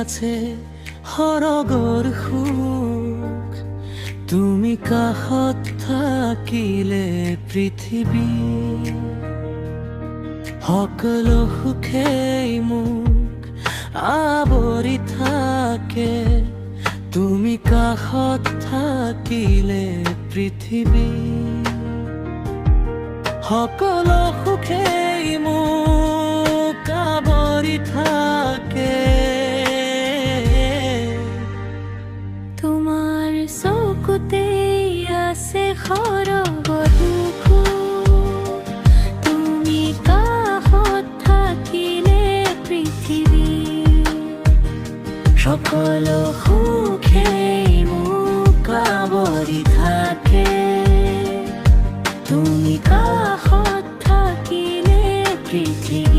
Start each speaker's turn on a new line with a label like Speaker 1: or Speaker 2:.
Speaker 1: আছে সৰগৰ সুখ তুমি কাষত থাকিলে পৃথিৱী সকলো সুখেই মোক আৱৰি থাকে তুমি কাষত থাকিলে পৃথিৱী সকলো সুখেই মোক আৱৰি থাকে
Speaker 2: তোমাৰ চকুতে আছে সৰগৰ সুখ তুমি কাষত থাকিলে পৃথিৱী সকলো সুখেই মোক আৱৰি থাকে তুমি কাষত থাকিলে পৃথিৱী